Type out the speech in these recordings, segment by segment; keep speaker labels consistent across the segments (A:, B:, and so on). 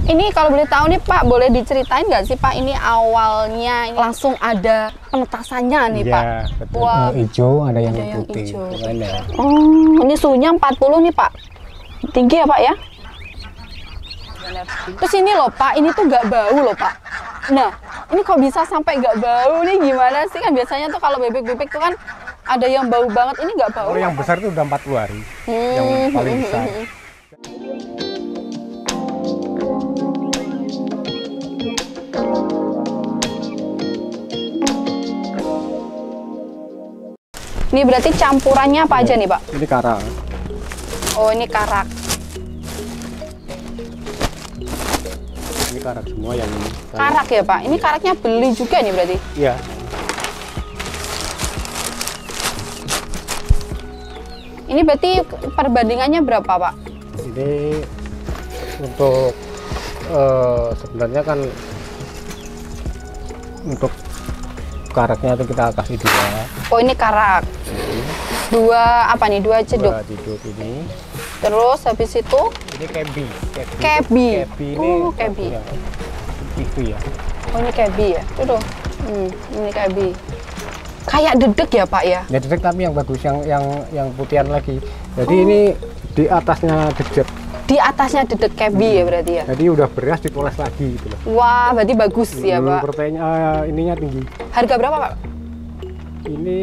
A: Ini kalau boleh tahu nih Pak, boleh diceritain nggak sih Pak, ini awalnya langsung ada penetasannya nih Pak?
B: Betul.
A: Wah,
B: Hijau, ada yang
A: yang
B: putih.
A: hijau.
B: Gimana?
A: Oh, ini suhunya 40 nih Pak. Tinggi ya Pak ya? Terus ini loh Pak, ini tuh nggak bau loh Pak. Nah, ini kok bisa sampai nggak bau nih, gimana sih? Kan biasanya tuh kalau bebek-bebek tuh kan ada yang bau banget, ini nggak bau.
B: Kalau yang besar itu udah 40 hari. Yang paling besar.
A: Ini berarti campurannya apa aja nih Pak?
B: Ini karak.
A: Oh, ini karak.
B: Ini karak semua yang ini.
A: Karak ya Pak? Ini karaknya beli juga nih berarti?
B: Iya.
A: Ini berarti perbandingannya berapa Pak?
B: Ini untuk sebenarnya kan untuk karaknya itu kita kasih 2.
A: Oh, ini karak. 2 apa nih? 2 ceduk.
B: 2 ceduk ini.
A: Terus habis itu
B: Ini kebi.
A: kebi.
B: Kebi ini.
A: Oh, kebi.
B: Ya, itu ya.
A: Oh, ini kebi ya. Tuh. Ini kebi. Kayak dedek ya Pak ya?
B: Ya dedek tapi yang bagus, yang putihan lagi. Jadi ini di atasnya dedek.
A: Di atasnya dedek kebi ya berarti ya?
B: Jadi udah beras dipoles lagi gitu loh.
A: Wah, berarti bagus ya Pak.
B: Proteinnya ininya tinggi.
A: Harga berapa Pak?
B: Ini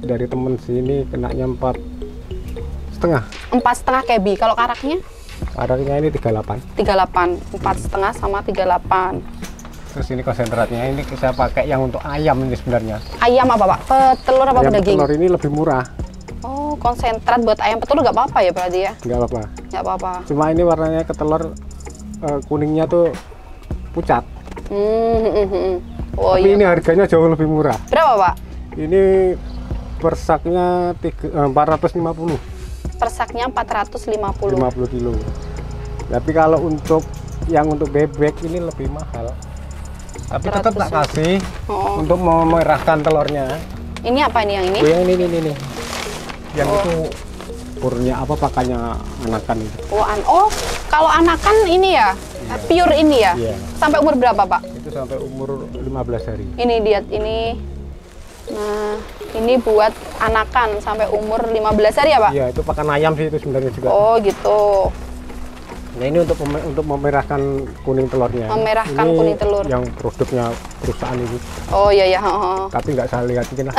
B: dari temen sini kenanya 4,5.
A: 4,5 kebi. Kalau karaknya?
B: Karaknya ini 38.
A: 38. 4,5 sama 38.
B: Terus ini konsentratnya ini saya pakai yang untuk ayam ini sebenarnya.
A: Ayam apa Pak? Petelur apa
B: Ayam
A: pedaging?
B: petelur ini lebih murah.
A: Oh, konsentrat buat ayam petelur nggak apa-apa ya berarti ya?
B: Nggak apa-apa.
A: Nggak apa-apa.
B: Cuma ini warnanya ketelur kuningnya tuh pucat.
A: Oh,
B: Tapi
A: iya.
B: ini harganya jauh lebih murah.
A: Berapa Pak?
B: Ini persaknya 450.
A: Persaknya 450.
B: 50 kilo. Tapi kalau untuk bebek ini lebih mahal. Tapi tetap tak kasih untuk memerahkan telurnya.
A: Ini apa nih yang ini?
B: Oh, yang ini. Yang itu purnya apa pakannya anakan itu.
A: Oh, kalau anakan ini ya? Pure ini ya?
B: Iya.
A: Sampai umur berapa Pak?
B: Itu sampai umur 15 hari.
A: Ini diet ini. Nah, ini buat anakan sampai umur 15 hari ya Pak?
B: Iya, itu pakan ayam sih itu sebenarnya juga.
A: Oh gitu.
B: Nah ini untuk memerahkan kuning telurnya.
A: Memerahkan
B: ini
A: kuning telur.
B: Yang produknya perusahaan ini.
A: Oh iya.
B: Tapi nggak saya lihatin lah.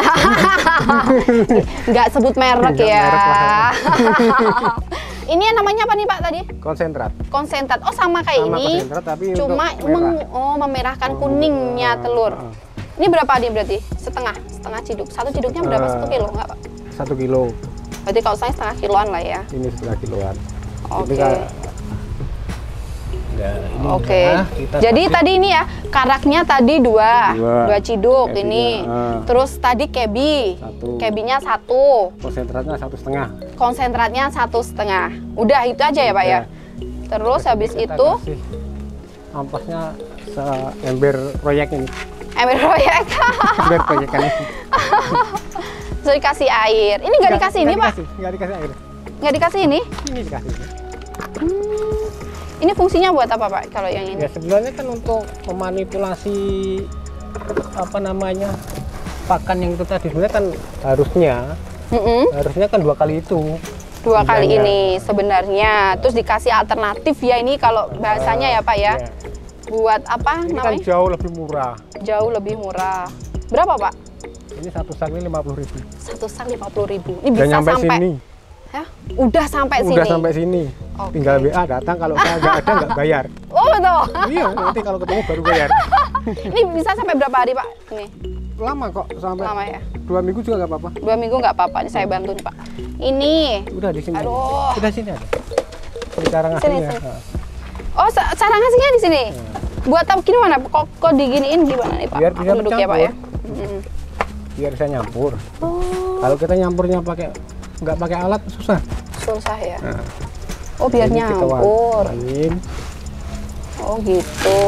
A: Nggak sebut merek
B: Nggak
A: ya.
B: merek lah.
A: Ini yang namanya apa nih Pak tadi?
B: Konsentrat.
A: Konsentrat. Oh sama kayak
B: Sama
A: ini.
B: konsentrat, tapi
A: Cuma memerahkan kuningnya telur. Ini berapa nih berarti? Setengah ciduk. Satu ciduknya berapa? 1 kilo nggak Pak?
B: 1 kilo.
A: Berarti kalau saya setengah kiloan lah ya.
B: Ini setengah kiloan.
A: Oke.
B: Oke.
A: Jadi tadi ini ya karaknya tadi 2 ciduk
B: kebinya,
A: ini. Terus tadi kebi.
B: 1.
A: Kebinya 1.
B: Konsentratnya 1,5.
A: Konsentratnya 1,5. Udah itu aja ya Pak ya. Terus habis
B: kita
A: itu
B: kasih ampasnya seember proyek ini.
A: ember proyek.
B: Ember proyek kan ini.
A: Terus dikasih air. Ini nggak dikasih ini Pak?
B: Nggak dikasih air.
A: Nggak dikasih ini?
B: Ini dikasih.
A: Ini fungsinya buat apa Pak kalau yang ini?
B: Ya sebenarnya kan untuk memanipulasi apa namanya pakan yang itu tadi sebenarnya kan harusnya kan 2 kali itu.
A: 2 kali ini sebenarnya. Terus dikasih alternatif ya ini kalau bahasanya ya Pak ya.
B: Ya.
A: Buat apa
B: Ini
A: namanya?
B: kan jauh lebih murah.
A: Jauh lebih murah. Berapa Pak?
B: Ini 1 sak ini 50.000.
A: 1 sak 50.000. Ini
B: Udah
A: bisa
B: nyampe
A: sampai
B: sini.
A: Ya? Udah sampai sini.
B: Udah sampai sini.
A: Oke.
B: Tinggal WA datang, kalau saya nggak ada nggak bayar.
A: Oh betul.
B: Iya, nanti kalau ketemu baru bayar.
A: Ini bisa sampai berapa hari Pak? Ini
B: Lama kok, sampai
A: lama ya.
B: 2 minggu juga nggak apa-apa.
A: 2 minggu nggak apa-apa. Ini saya bantu nih Pak. Ini.
B: Udah di sini.
A: Aduh.
B: Udah sini ada. Di cara ngasihnya.
A: Sini. Oh cara ngasihnya di sini. Buat tahu gimana? Kok diginiin gimana nih Pak?
B: Biar bisa
A: Aku duduk ya Pak ya.
B: Biar bisa nyampur.
A: Oh.
B: Kalau kita nyampurnya nggak pakai alat susah.
A: Susah ya.
B: Nah,
A: Oh biar
B: ini kita
A: nyampur.
B: wangiin,
A: Oh gitu.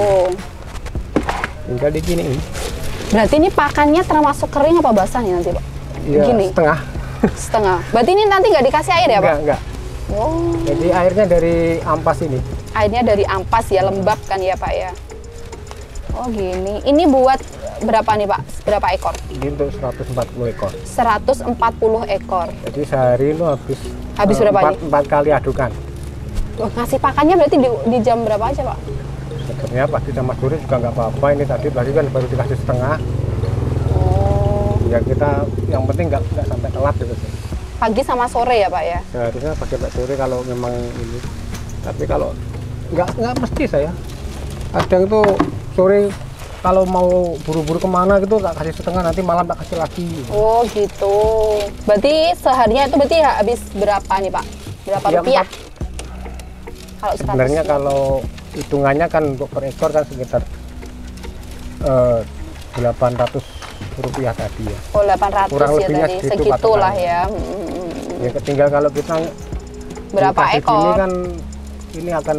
B: tinggal diginiin.
A: Berarti ini pakannya termasuk kering apa basah nih nanti Pak?
B: Iya,
A: Gini.
B: setengah.
A: Setengah. Berarti ini nanti nggak dikasih air ya Pak?
B: Enggak.
A: Oh.
B: Jadi airnya dari ampas ini.
A: airnya dari ampas ya, lembab kan ya Pak ya. Oh gini, ini buat berapa nih Pak? Berapa ekor?
B: Ini untuk 140 ekor.
A: 140 ekor.
B: Jadi sehari itu habis
A: berapa nih?
B: 4 kali adukan.
A: Wah, ngasih pakannya berarti di jam berapa aja Pak?
B: Sebenarnya pasti sama sore juga nggak apa-apa. Ini tadi kan baru dikasih setengah.
A: Oh.
B: Ya kita yang penting nggak sampai telat gitu sih.
A: Pagi sama sore ya Pak ya?
B: Seharusnya pagi sampai sore kalau memang ini. Tapi kalau nggak mesti saya. Kadang tuh sore kalau mau buru-buru kemana gitu tak kasih setengah, nanti malam tak kasih lagi.
A: Oh gitu. Berarti seharinya itu berarti habis berapa nih Pak? Berapa
B: Ya,
A: rupiah? Kalau
B: sebenarnya
A: 100.
B: kalau hitungannya kan untuk per ekor kan sekitar 800 rupiah tadi ya.
A: Oh 800
B: kurang
A: ya
B: lebihnya
A: tadi,
B: segitu
A: segitulah
B: patokannya.
A: ya.
B: Ya tinggal kalau kita
A: Berapa
B: dikasih
A: ekor?
B: gini kan ini akan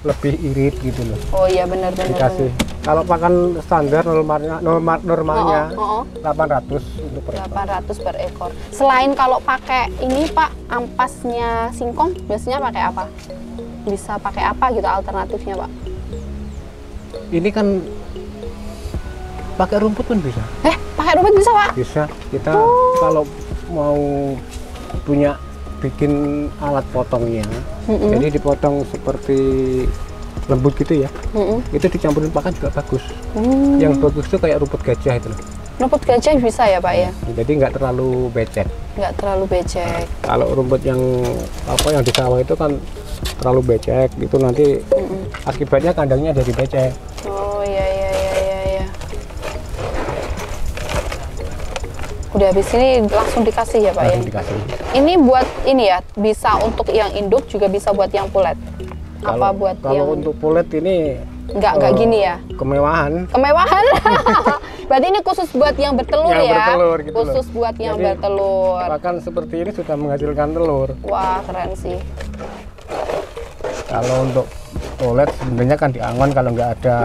B: lebih irit gitu loh.
A: Oh iya benar-benar.
B: Dikasih. Kalau pakan standar normalnya
A: Oh,
B: 800 untuk per ekor.
A: 800 per ekor. Selain kalau pakai ini Pak, ampasnya singkong, biasanya pakai apa? Bisa pakai apa gitu alternatifnya Pak?
B: Ini kan pakai rumput pun bisa.
A: Pakai rumput bisa Pak?
B: Bisa. Kita kalau mau punya bikin alat potongnya, jadi dipotong seperti lembut gitu ya. Itu dicampurin pakan juga bagus. Yang bagus itu kayak rumput gajah itu loh.
A: Rumput gajah bisa ya Pak ya?
B: Jadi nggak terlalu becek.
A: Nggak terlalu becek.
B: Kalau rumput yang di sawah itu kan terlalu becek, itu nanti akibatnya kandangnya jadi becek.
A: Oh iya. Udah habis ini langsung dikasih ya Pak ya?
B: Langsung dikasih.
A: Ini buat ini ya, bisa untuk yang induk juga bisa buat yang pulet. Apa buat
B: kalau
A: yang
B: untuk pulet ini
A: nggak gini ya?
B: kemewahan.
A: Kemewahan. Berarti ini khusus buat yang bertelur
B: Yang
A: ya?
B: bertelur gitu
A: Khusus
B: loh.
A: buat yang
B: Jadi,
A: bertelur.
B: Pakan seperti ini sudah menghasilkan telur.
A: Wah keren sih.
B: Kalau untuk pulet sebenarnya kan di angon, kalau nggak ada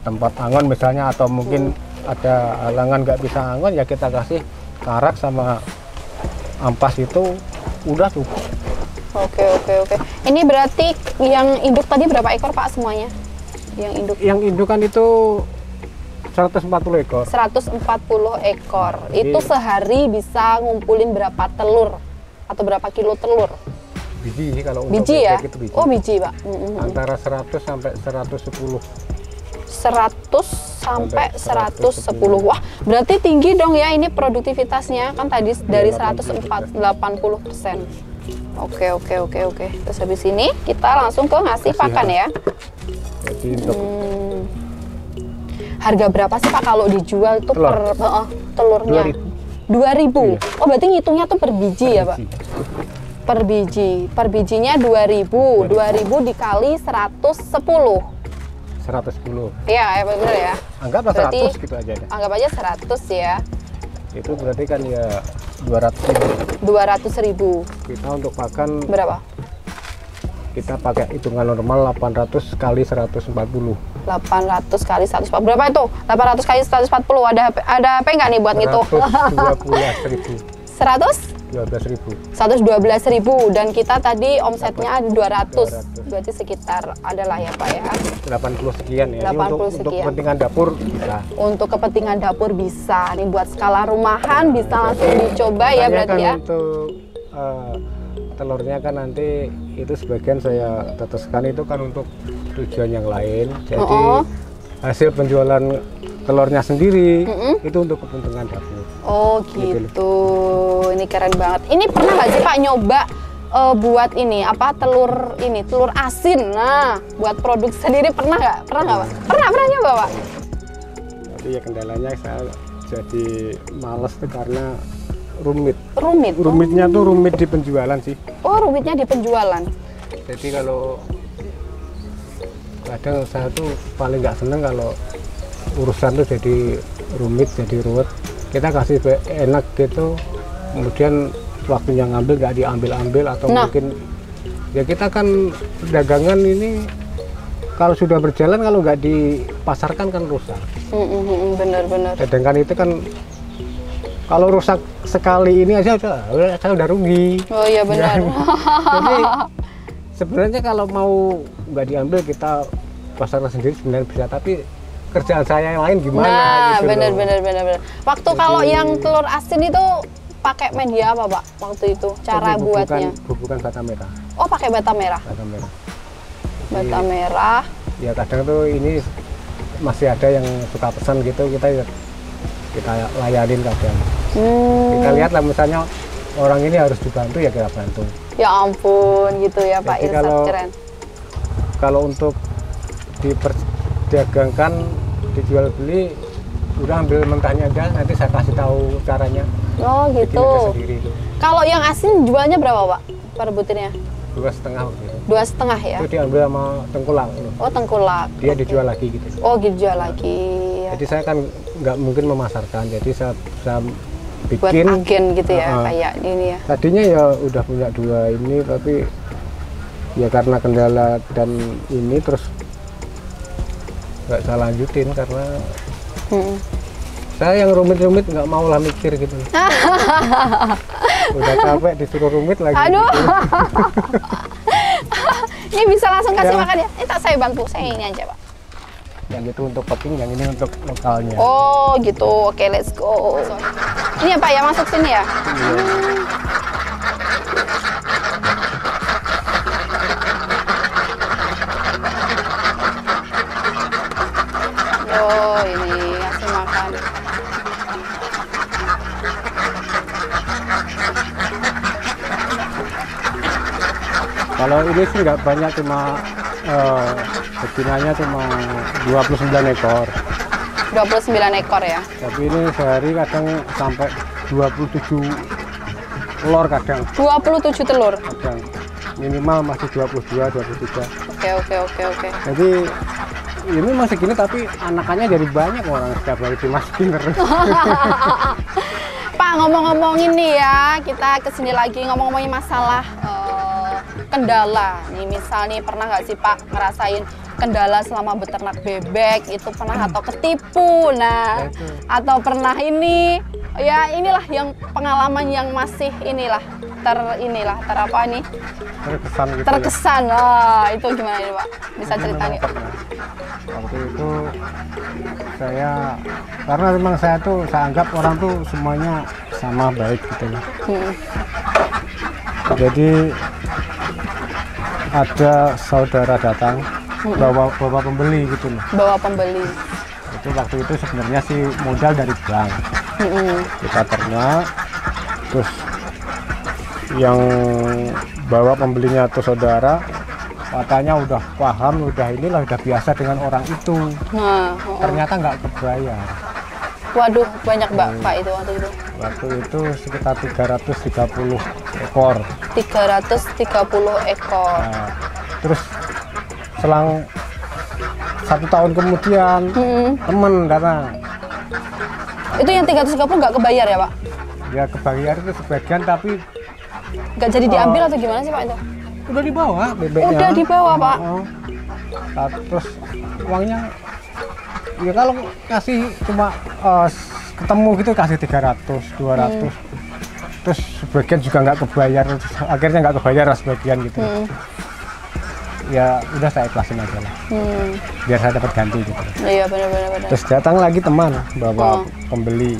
B: tempat angon misalnya, atau mungkin ada halangan nggak bisa angon, ya kita kasih karak sama ampas itu udah cukup.
A: Oke. Ini berarti yang induk tadi berapa ekor Pak semuanya? Yang induk?
B: Yang indukan itu 140 ekor.
A: 140 ekor.
B: Jadi,
A: itu sehari bisa ngumpulin berapa telur? Atau berapa kilo telur?
B: biji sih kalau untuk
A: Biji ya?
B: bebek itu biji.
A: Oh biji Pak.
B: Antara 100 sampai 110.
A: 100 sampai 110. Wah, berarti tinggi dong ya ini produktivitasnya. Kan tadi dari 180%. Oke. Terus habis ini kita langsung ke ngasih pakan ya.
B: Jadi untuk
A: Harga berapa sih Pak kalau dijual itu
B: Telur.
A: telurnya? 2.000.
B: Iya.
A: Oh, berarti ngitungnya tuh per biji ya, Pak? Per biji. Per bijinya 2.000. 2.000 dikali 110.
B: 110.
A: Iya, ya benar ya.
B: Anggaplah
A: Berarti
B: 100 gitu aja deh.
A: Anggap aja 100 ya.
B: Itu berarti kan ya 200.000.
A: 200.000.
B: Kita untuk pakan
A: Berapa?
B: kita pakai hitungan normal 800 kali 140.
A: 800 kali 140. Berapa itu? 800 kali 140. Ada apa enggak nih buat ngitung?
B: 112.000.
A: 100?
B: 12.000.
A: 112.000 dan kita tadi omsetnya ada 200. Berarti sekitar adalah ya Pak ya.
B: 80 sekian ya.
A: 80
B: Ini untuk
A: sekian.
B: kepentingan dapur bisa.
A: Untuk kepentingan dapur bisa. Nih buat skala rumahan bisa langsung dicoba ya
B: Makanya
A: berarti
B: kan
A: ya.
B: untuk telurnya kan nanti itu sebagian saya tetaskan itu kan untuk tujuan yang lain. Jadi hasil penjualan telurnya sendiri itu untuk kepentingan dapur.
A: Oh gitu. Ini keren banget. Ini pernah nggak sih Pak nyoba buat ini apa telur asin? Nah, buat produk sendiri pernah nggak? Pernah nggak Pak? Pernah nyoba Pak?
B: Tapi ya kendalanya saya jadi males tuh karena rumit. Rumitnya tuh rumit di penjualan sih.
A: Oh, rumitnya di penjualan.
B: Jadi kalau kadang saya tuh paling nggak seneng kalau urusan tuh jadi rumit, jadi ruwet. Kita kasih enak gitu, kemudian waktunya ngambil nggak diambil-ambil atau mungkin ya kita kan dagangan ini kalau sudah berjalan kalau nggak dipasarkan kan rusak.
A: Bener-bener.
B: Sedangkan itu kan kalau rusak sekali ini aja saya udah rugi.
A: Oh iya benar.
B: Jadi Sebenarnya kalau mau nggak diambil kita pasarkan sendiri sebenarnya bisa, tapi kerjaan saya yang lain gimana?
A: Nah,
B: gitu
A: bener.
B: loh.
A: Waktu kalau yang telur asin itu pakai media apa Pak? Waktu itu cara buatnya?
B: Bubukan bata merah.
A: Oh, pakai bata merah.
B: Bata merah.
A: Bata merah.
B: Ya kadang tuh ini masih ada yang suka pesan gitu, kita layanin kadang. Kita lihat lah misalnya orang ini harus dibantu ya kita bantu.
A: Ya ampun gitu ya Pak
B: Jadi
A: Irsyad, keren.
B: Kalau untuk diperdagangkan, dijual beli, udah ambil mentahnya aja, nanti saya kasih tahu caranya.
A: Oh
B: Bikin
A: gitu.
B: aja sendiri itu.
A: Kalau yang asin jualnya berapa Pak per butirnya?
B: 2,5 gitu.
A: 2,5 ya?
B: Itu diambil sama tengkulak.
A: Oh tengkulak.
B: Dia
A: Oke.
B: dijual lagi gitu.
A: Oh dijual lagi. Ya.
B: Jadi saya kan nggak mungkin memasarkan, jadi saya
A: Buat
B: bikin.
A: agen gitu ya,
B: Uh-uh.
A: kayak ini ya.
B: Tadinya ya udah punya 2 ini, tapi ya karena kendala dan ini terus nggak saya lanjutin karena saya yang rumit-rumit nggak mau lah mikir gitu. Udah capek disuruh rumit lagi.
A: Aduh.
B: Gitu.
A: Ini bisa langsung kasih
B: Ya.
A: makan ya? Ini tak saya bantu, saya ini aja Pak.
B: Yang itu untuk packing, yang ini untuk lokalnya.
A: Oh gitu, oke let's go. Ini ya Pak ya, masuk sini ya? Oh ini kasih makan.
B: Kalau ini sih nggak banyak, cuma betinanya cuma 29 ekor.
A: 29 ekor ya?
B: Tapi ini sehari kadang sampai 27 telur kadang.
A: 27 telur?
B: Kadang. Minimal masih 22, 23.
A: Oke.
B: Jadi ini masih gini tapi anakannya jadi banyak, orang setiap hari dimasukin terus.
A: Pak ngomong-ngomongin nih ya, kita kesini lagi ngomong-ngomongin masalah kendala. Nih misal nih pernah nggak sih Pak ngerasain kendala selama beternak bebek itu pernah atau ketipu, nah atau pernah ini ya inilah yang pengalaman yang masih inilah ter apa nih
B: Terkesan gitu.
A: terkesan. Nah, itu gimana ini Pak? Bisa ceritain?
B: Waktu itu saya, karena memang saya anggap orang tuh semuanya sama baik gitu ya. Jadi ada saudara datang bawa pembeli gitu loh.
A: Bawa pembeli.
B: Itu waktu itu sebenarnya sih modal dari bank. Kita ternak, terus yang bawa pembelinya tuh saudara, katanya udah paham, udah biasa dengan orang itu.
A: Nah,
B: Ternyata nggak kebayar.
A: waduh banyak Pak itu waktu itu.
B: Waktu itu sekitar 330 ekor.
A: 330 ekor.
B: Nah, terus selang 1 tahun kemudian temen datang.
A: Itu yang 330 nggak kebayar ya Pak?
B: Ya kebayar itu sebagian, tapi
A: Nggak jadi diambil atau gimana sih Pak itu?
B: udah dibawa bebeknya.
A: Udah dibawa Pak?
B: Nah, terus uangnya ya kalau kasih cuma ketemu gitu kasih 300, 200. Terus sebagian juga nggak kebayar, akhirnya nggak kebayar lah sebagian gitu. Ya udah saya ikhlasin aja lah, biar saya dapat ganti gitu.
A: Iya benar.
B: Terus datang lagi teman bawa pembeli,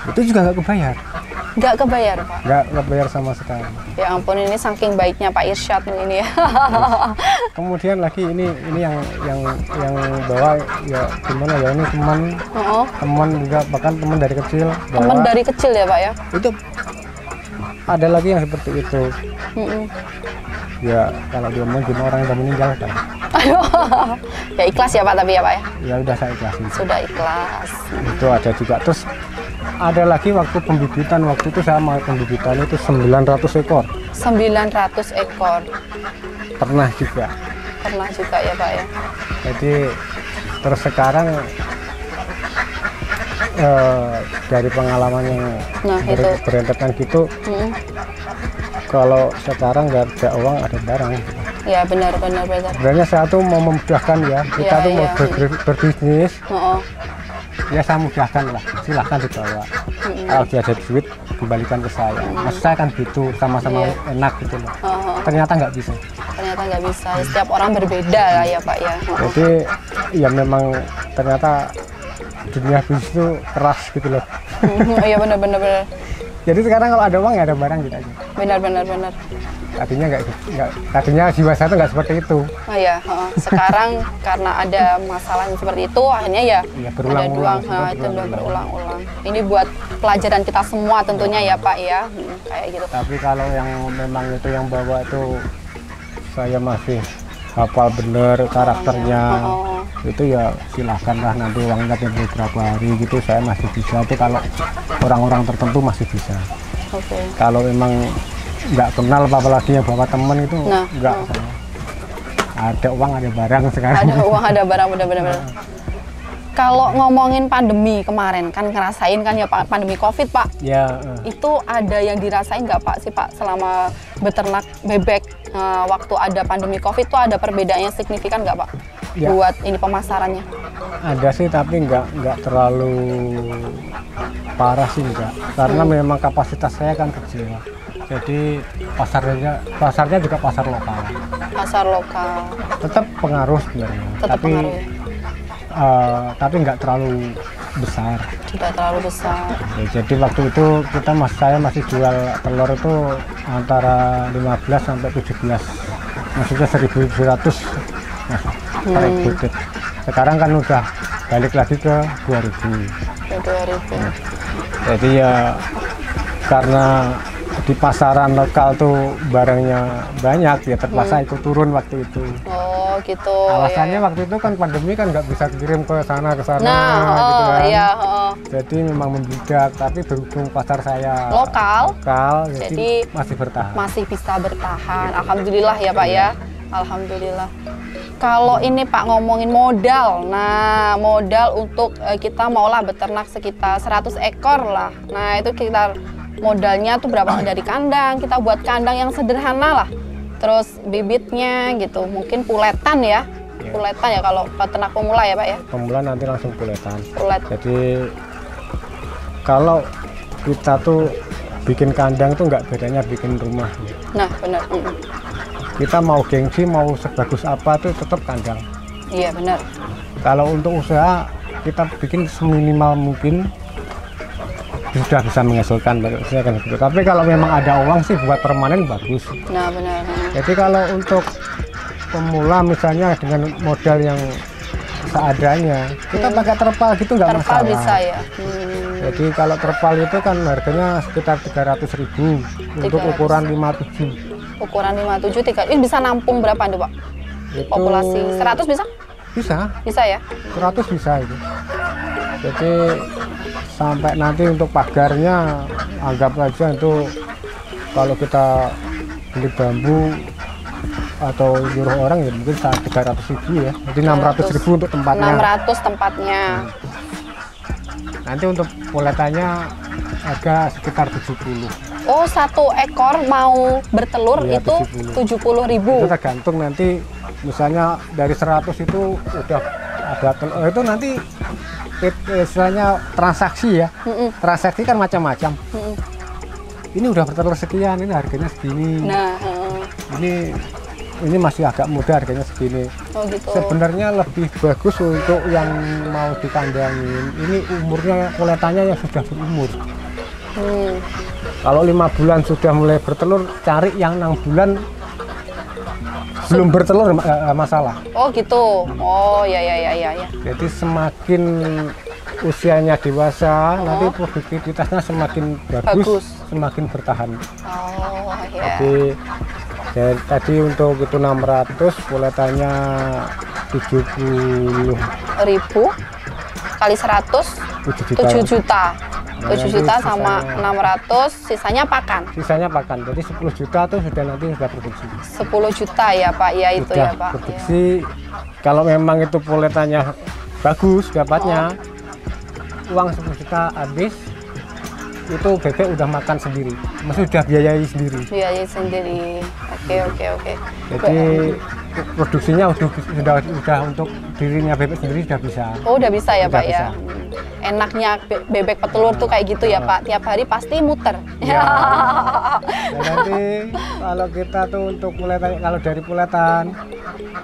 B: itu juga nggak kebayar.
A: Nggak kebayar Pak?
B: Nggak kebayar sama sekali.
A: Ya ampun, ini saking baiknya Pak Irsyad ini ya.
B: Kemudian lagi ini yang bawa ya gimana ya, ini teman juga, bahkan teman dari kecil.
A: Teman dari kecil ya Pak ya?
B: Itu ada lagi yang seperti itu. Ya kalau diomongin orang yang udah meninggal kan.
A: Aduh, ya ikhlas ya Pak tapi ya Pak ya?
B: Ya udah saya ikhlasin.
A: Sudah ikhlas.
B: Itu ada juga. Terus ada lagi waktu pembibitan, waktu itu saya mau pembibitan itu 900 ekor.
A: 900 ekor.
B: Pernah juga.
A: Pernah juga ya Pak ya?
B: Jadi terus sekarang dari pengalaman yang berentetan gitu, kalau sekarang nggak ada uang ada barang.
A: Ya benar.
B: Sebenarnya saya tuh mau memudahkan ya, kita tuh mau berbisnis. Ya saya mudahkan lah, silahkan dibawa. Kalau dia ada duit dikembalikan ke saya. Maksud saya kan gitu, sama-sama enak gitu loh. Ternyata nggak bisa.
A: Ternyata nggak bisa. Setiap orang berbeda lah ya Pak ya.
B: Jadi ya memang ternyata dunia bisnis itu keras gitu loh.
A: Iya benar.
B: Jadi sekarang kalau ada uang ya ada barang gitu aja.
A: Benar.
B: Tadinya tadinya jiwa saya tuh nggak seperti itu.
A: Oh iya, sekarang karena ada masalah yang seperti itu, akhirnya ya
B: berulang-ulang.
A: Itu udah berulang-ulang. Ini buat pelajaran kita semua tentunya ya Pak ya, kayak gitu.
B: Tapi kalau yang memang itu yang bawa itu saya masih hafal bener karakternya, itu ya silahkanlah nanti uangnya beberapa hari gitu saya masih bisa. Itu kalau orang-orang tertentu masih bisa. Kalau memang nggak kenal apalagi yang bawa temen itu nggak. Ada uang ada barang sekarang.
A: Ada uang ada barang benar-benar. Kalau ngomongin pandemi kemarin kan ngerasain kan ya Pak, pandemi COVID Pak.
B: Ya.
A: Itu ada yang dirasain nggak Pak sih Pak selama beternak bebek waktu ada pandemi COVID itu ada perbedaan yang signifikan nggak Pak? Ya. Buat ini pemasarannya? Ada
B: sih tapi nggak terlalu parah sih enggak. Karena memang kapasitas saya kan kecil. Jadi pasarnya juga pasar lokal.
A: Pasar lokal.
B: Tetap pengaruh sebenarnya. Tapi nggak terlalu besar.
A: Tidak terlalu besar.
B: Ya, jadi waktu itu saya masih jual telur itu antara 15 sampai 17. Maksudnya 1.700 per butir. Sekarang kan udah balik lagi ke 2.000.
A: Ke 2.000.
B: Jadi ya karena di pasaran lokal tuh barangnya banyak ya terpaksa ikut turun waktu itu.
A: Oh gitu.
B: Alasannya waktu itu kan pandemi kan nggak bisa kirim ke sana gitu kan. Jadi memang membludak, tapi berhubung pasar saya lokal jadi masih bertahan. Masih
A: bisa bertahan. Alhamdulillah ya Pak ya. Alhamdulillah. Kalau ini Pak ngomongin modal, modal untuk kita maulah beternak sekitar 100 ekor lah. Nah itu kita modalnya tuh berapa dari kandang, kita buat kandang yang sederhana lah. Terus bibitnya gitu, mungkin puletan ya. Puletan ya kalau peternak pemula ya Pak ya.
B: Pemula nanti langsung puletan. Jadi kalau kita tuh bikin kandang tuh nggak bedanya bikin rumah.
A: Nah benar.
B: Kita mau gengsi mau sebagus apa tuh tetap kandang.
A: Iya benar.
B: Kalau untuk usaha kita bikin seminimal mungkin sudah bisa menghasilkan saya kan gitu. Tapi kalau memang ada uang sih buat permanen bagus.
A: Nah benar.
B: Jadi kalau untuk pemula misalnya dengan modal yang seadanya, kita pakai terpal gitu nggak masalah.
A: Terpal bisa ya.
B: Jadi kalau terpal itu kan harganya sekitar 300.000 untuk ukuran 57.
A: Ukuran 57 ini bisa nampung berapa tuh Pak? Itu populasi 100 bisa? Bisa ya?
B: 100 bisa itu. Jadi sampai nanti untuk pagarnya anggap aja itu kalau kita beli bambu atau nyuruh orang ya mungkin 300.000 ya. Jadi 600.000 untuk tempatnya.
A: 600 tempatnya.
B: Nanti untuk puletannya harga sekitar 70.
A: Oh, 1 ekor mau bertelur
B: ya,
A: itu 70.000.
B: Itu tergantung nanti misalnya dari 100 itu udah ada telur itu nanti istilahnya transaksi ya. Transaksi kan macam-macam. Ini udah bertelur sekian, ini harganya segini.
A: Nah,
B: ini masih agak muda harganya segini.
A: Oh gitu.
B: Sebenarnya lebih bagus untuk yang mau dikandangin. Ini umurnya puletannya yang sudah berumur. Kalau 5 bulan sudah mulai bertelur, cari yang 6 bulan belum bertelur masalah.
A: Oh gitu. Oh ya.
B: Jadi semakin usianya dewasa, nanti produktivitasnya semakin bagus, semakin bertahan.
A: Oh ya.
B: Jadi tadi untuk itu 600, puletannya 70.000
A: kali 100 7 juta. 7 juta sama 600, sisanya pakan.
B: Jadi 10 juta tuh nanti sudah produksi.
A: 10 juta ya Pak, ya itu
B: sudah
A: ya Pak.
B: Produksi, ya. Kalau memang itu puletannya bagus dapatnya, uang 10 juta habis, itu bebek udah makan sendiri, maksudnya udah biayai sendiri.
A: Biayai sendiri, oke.
B: Jadi produksinya udah untuk dirinya bebek sendiri sudah bisa.
A: Oh udah bisa ya Pak
B: bisa.
A: Ya. enaknya bebek petelur tuh kayak gitu ya Pak. Tiap hari pasti muter.
B: Ya. Dan nanti kalau kita tuh untuk kalau dari puletan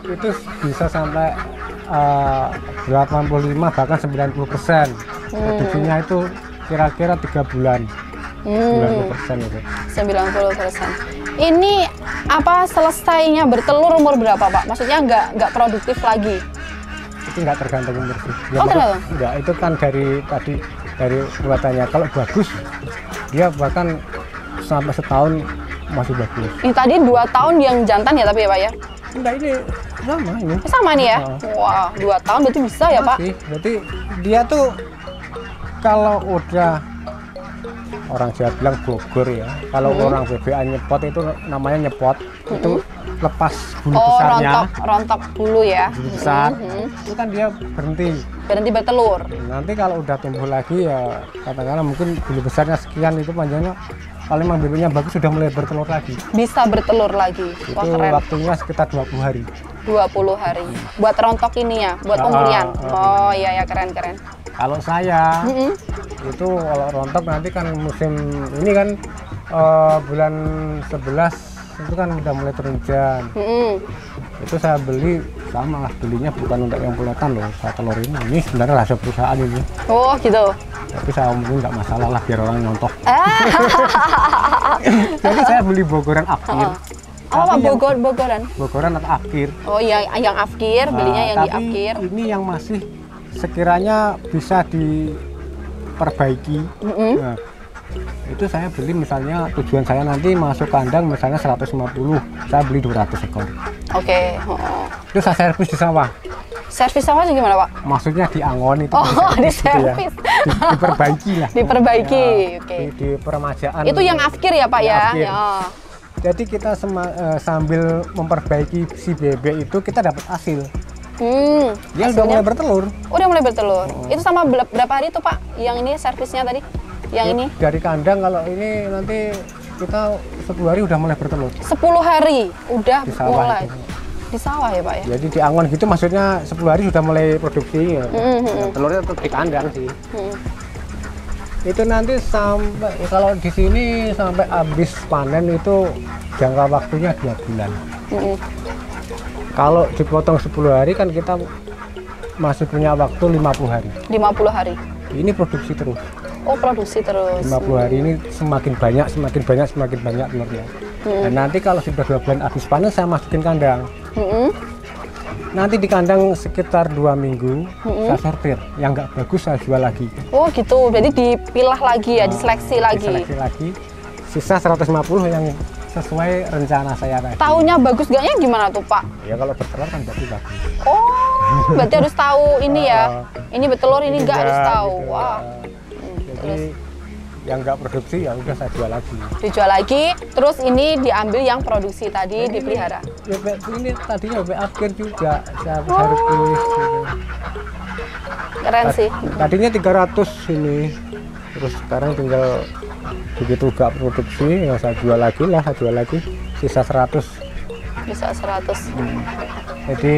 B: itu bisa sampai 85 bahkan 90%. Produksinya itu kira-kira 3 bulan. 90% itu.
A: 90%. Ini apa selesainya bertelur umur berapa Pak? Maksudnya nggak produktif lagi?
B: Itu nggak tergantung umur sih.
A: Oh, tergantung?
B: Enggak, itu kan dari buatannya. Kalau bagus, dia bahkan sampai setahun masih bagus.
A: Ini tadi 2 tahun yang jantan ya tapi ya Pak ya?
B: Enggak, ini sama ini.
A: Sama nih ya? Wah, 2 tahun berarti bisa ya Pak?
B: Masih. Berarti dia tuh kalau udah orang Jawa bilang Bogor ya. Kalau orang BBA nyepot itu namanya nyepot. Itu lepas bulu besarnya.
A: Rontok bulu ya.
B: Bulu besar. Itu kan dia berhenti
A: bertelur.
B: Nanti kalau udah tumbuh lagi ya katakanlah mungkin bulu besarnya sekian itu panjangnya. Kalau memang bibitnya bagus sudah mulai bertelur lagi.
A: Bisa bertelur lagi. Wah,
B: itu
A: keren.
B: waktunya sekitar 20 hari.
A: 20 hari. Buat rontok ini ya, buat pemulihan. Oh iya ya, keren.
B: Kalau saya itu kalau rontok nanti kan musim ini kan bulan 11 itu kan udah mulai turun hujan. Itu saya beli sama lah, belinya bukan untuk yang puletan loh, saya telur ini sebenarnya rahasia perusahaan ini.
A: Oh gitu.
B: Tapi saya mungkin nggak masalah lah biar orang nyontok. Jadi saya beli Bogoran Afkir.
A: Apa Bogoran?
B: Bogoran atau Afkir.
A: Oh iya, yang Afkir, belinya yang di Afkir.
B: Ini yang masih sekiranya bisa diperbaiki. Nah, itu saya beli misalnya tujuan saya nanti masuk kandang misalnya 150, saya beli 200 ekor.
A: Oke.
B: Itu saya servis di sawah.
A: Servis sawahnya gimana Pak?
B: Maksudnya di angon itu.
A: Oh, di servis.
B: Gitu ya. Diperbaiki lah.
A: Diperbaiki,
B: ya,
A: oke.
B: Di peremajaan.
A: Itu yang Afkir ya Pak ya?
B: Afkir.
A: Ya.
B: Jadi kita sambil memperbaiki si bebek itu kita dapat hasil. Dia udah mulai bertelur.
A: Udah mulai bertelur. Itu sama berapa hari tuh Pak? Yang ini servisnya tadi? Yang ini?
B: Dari kandang kalau ini nanti kita 10 hari udah mulai bertelur.
A: 10 hari udah
B: Di sawah
A: mulai.
B: itu.
A: Di sawah ya Pak ya?
B: Jadi di angon gitu maksudnya 10 hari sudah mulai produksi ya. Telurnya tetap di kandang sih. Itu nanti sampai kalau di sini sampai habis panen itu jangka waktunya 2 bulan. Kalau dipotong 10 hari kan kita masih punya waktu 50 hari.
A: 50 hari.
B: Ini produksi terus.
A: Oh, produksi terus.
B: 50 hari ini semakin banyak telurnya. Dan nanti kalau sudah 2 bulan habis panen saya masukin kandang. Nanti di kandang sekitar 2 minggu saya sortir. Yang nggak bagus saya jual lagi.
A: Oh gitu, jadi dipilah lagi ya, diseleksi lagi.
B: Diseleksi lagi. Sisa 150 yang sesuai rencana saya tadi.
A: Taunya bagus gaknya gimana tuh Pak?
B: Ya kalau bertelur kan berarti bagus.
A: Oh, berarti harus tahu ini ya. Ini bertelur, ini enggak harus tahu.
B: Gitu.
A: Wah.
B: Jadi yang nggak produksi ya udah saya jual lagi.
A: Dijual lagi, terus ini diambil yang produksi tadi dipelihara.
B: Bebek ini tadinya bebek Afkir juga saya servis. Gitu.
A: Keren sih.
B: Tadinya 300 ini, terus sekarang tinggal begitu nggak produksi ya saya jual lagi, sisa 100.
A: Bisa 100.
B: Jadi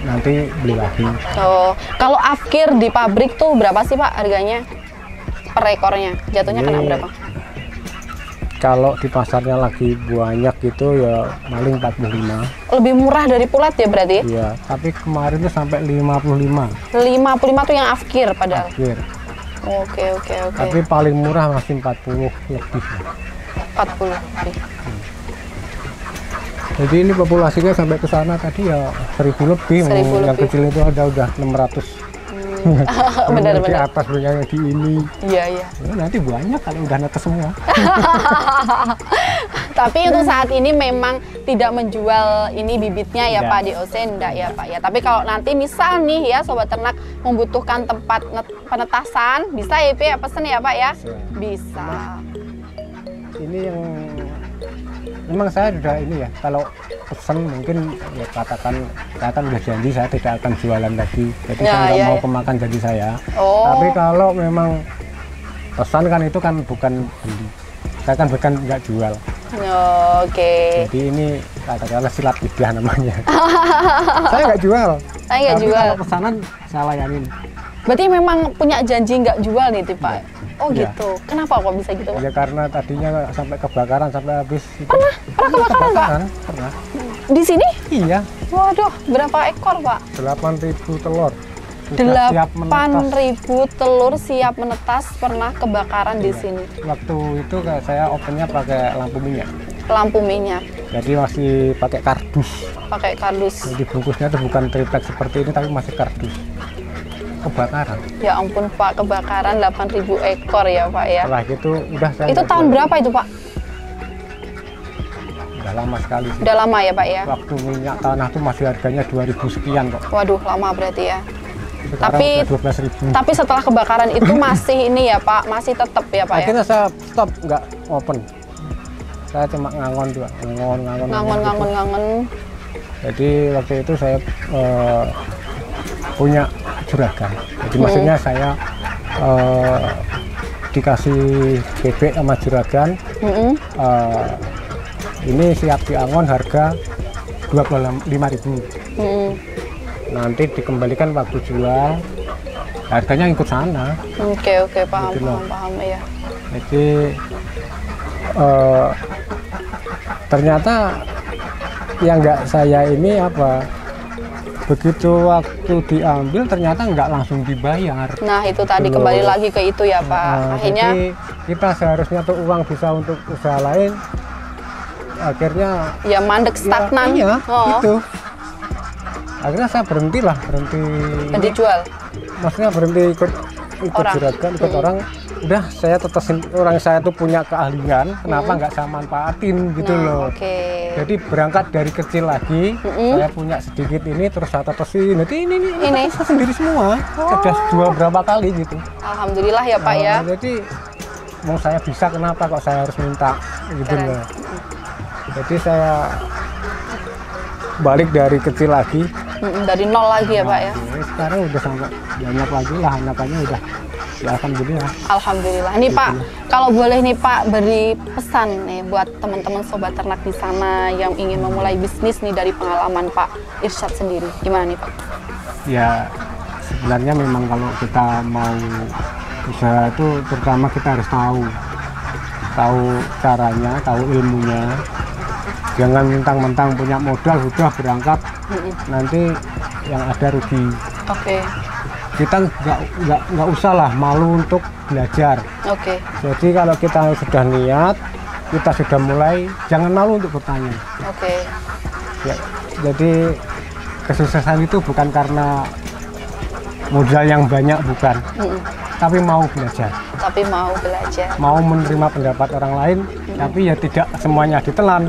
B: nanti beli lagi.
A: Oh, kalau Afkir di pabrik tuh berapa sih Pak harganya? Per ekornya jatuhnya kena berapa?
B: Kalau di pasarnya lagi banyak gitu ya paling 45.
A: Lebih murah dari pulet ya berarti?
B: Iya, tapi kemarin tuh sampai 55.
A: 55 tuh yang Afkir padahal.
B: Afkir.
A: Oke.
B: Tapi paling murah masih 40 lebih.
A: 40 lebih.
B: Jadi ini populasinya sampai ke sana tadi ya 1000 lebih.
A: 1000
B: yang
A: lebih.
B: kecil itu ada udah 600.
A: Benar.
B: Di atas yang di ini.
A: Iya.
B: Ya, nanti banyak kalau udah netes semua.
A: Tapi untuk saat ini memang tidak menjual ini bibitnya ya Pak di OC enggak ya Pak ya. Tapi kalau nanti misal nih ya sobat ternak membutuhkan tempat penetasan, bisa ya Pak ya pesen ya Pak ya? Bisa.
B: Ini yang memang saya sudah ini ya, kalau pesan mungkin ya katakan saya kan udah janji saya tidak akan jualan lagi, jadi saya nggak mau kemakan janji saya. Tapi kalau memang pesan kan itu kan bukan beli, saya kan bukan nggak jual.
A: Oke.
B: Jadi ini katakanlah silat lidah namanya. Saya nggak jual.
A: Saya nggak
B: tapi
A: jual.
B: kalau pesanan saya layanin.
A: Berarti memang punya janji nggak jual nih, Pak? Oh
B: Iya.
A: gitu. Kenapa kok bisa gitu, Pak?
B: Ya karena tadinya sampai kebakaran sampai habis.
A: Pernah kebakaran, Pak?
B: Pernah.
A: Di sini?
B: Iya.
A: Waduh, berapa ekor, Pak?
B: 8.000 telur. Sudah siap menetas.
A: 8.000 telur siap menetas pernah kebakaran di sini.
B: Waktu itu saya opennya pakai lampu minyak.
A: Lampu minyak,
B: Jadi masih pakai kardus.
A: pakai kardus.
B: Jadi bungkusnya itu bukan triplek seperti ini tapi masih kardus. Kebakaran.
A: Ya ampun, Pak, kebakaran 8.000 ekor ya, Pak ya.
B: Setelah gitu udah saya.
A: Itu tahun berapa itu, Pak?
B: Udah lama sekali sih.
A: Udah lama ya, Pak ya?
B: Waktu minyak tanah tuh masih harganya 2.000 sekian kok.
A: Waduh, lama berarti ya.
B: Sekarang
A: Tapi-
B: udah 12.000.
A: Tapi setelah kebakaran itu masih ini ya, Pak? Masih tetap ya, Pak ya?
B: Akhirnya saya stop, nggak open. Saya cuma ngangon doang, ngangon.
A: Ngangon.
B: Jadi waktu itu saya punya juragan. Jadi maksudnya saya dikasih bebek sama juragan.
A: Mm-mm.
B: Ini siap diangon harga 25.000.
A: Mm-mm.
B: Nanti dikembalikan waktu jual, harganya ikut sana.
A: Oke, paham,
B: Gitu loh.
A: paham ya.
B: Jadi ternyata yang nggak saya ini apa, begitu waktu diambil ternyata nggak langsung dibayar.
A: Nah, itu tadi
B: Belum.
A: kembali lagi ke itu ya, Pak. Akhirnya
B: Jadi kita seharusnya tuh uang bisa untuk usaha lain, akhirnya
A: ya mandek stagnan.
B: iya,
A: Oh,
B: itu. Akhirnya saya berhenti
A: dijual.
B: maksudnya berhenti ikut
A: Orang.
B: juragan, ikut orang. Udah saya tetesin orang saya tuh punya keahlian, kenapa nggak saya manfaatin gitu
A: Nah,
B: loh.
A: oke.
B: Jadi berangkat dari kecil lagi, saya punya sedikit ini terus saya tetesin. Nanti ini saya sendiri semua. Sudah jual berapa kali gitu.
A: Alhamdulillah ya, Pak ya.
B: Jadi mau saya bisa, kenapa kok saya harus minta gitu
A: Keren.
B: loh. Jadi saya balik dari kecil lagi.
A: Dari nol lagi ya, Pak ya.
B: Sekarang udah sampai banyak lagi lah, anakannya udah. Ya alhamdulillah.
A: Alhamdulillah. Nih Pak, kalau boleh nih Pak beri pesan nih buat teman-teman sobat ternak di sana yang ingin memulai bisnis nih dari pengalaman Pak Irsyad sendiri. Gimana nih Pak?
B: Ya sebenarnya memang kalau kita mau usaha itu pertama kita harus tahu caranya, tahu ilmunya. Jangan mentang-mentang punya modal sudah berangkat, nanti yang ada rugi.
A: Oke.
B: Kita nggak usah lah malu untuk belajar.
A: Oke.
B: Jadi kalau kita sudah niat, kita sudah mulai, jangan malu untuk bertanya.
A: Oke.
B: Ya, jadi kesuksesan itu bukan karena modal yang banyak, bukan, tapi mau belajar,
A: Tapi mau belajar.
B: mau menerima pendapat orang lain, tapi ya tidak semuanya ditelan.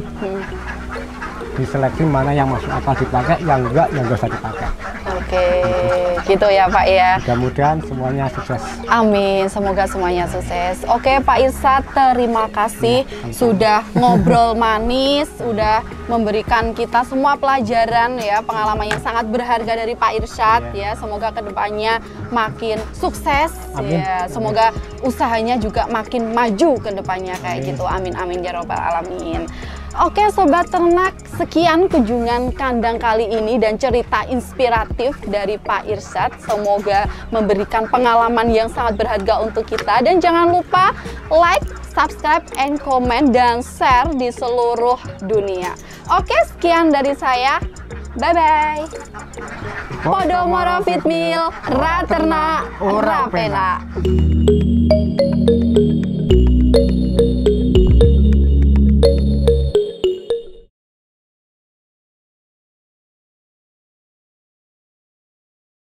B: Diseleksi mana yang masuk akal dipakai, yang enggak ya nggak usah dipakai.
A: Oke, gitu ya Pak ya.
B: Mudah-mudahan semuanya sukses.
A: Amin, semoga semuanya sukses. Oke Pak Irsyad, terima kasih sudah ngobrol manis, sudah memberikan kita semua pelajaran ya, pengalaman yang sangat berharga dari Pak Irsyad ya. Semoga kedepannya makin sukses.
B: Amin.
A: Ya. Semoga usahanya juga makin maju ke depannya kayak gitu. Amin amin ya robbal alamin. Oke sobat ternak, sekian kunjungan kandang kali ini dan cerita inspiratif dari Pak Irsyad. Semoga memberikan pengalaman yang sangat berharga untuk kita. Dan jangan lupa like, subscribe, and comment, dan share di seluruh dunia. Oke, sekian dari saya. Bye-bye. Podomoro Feed Mill, Raterna, Rapena.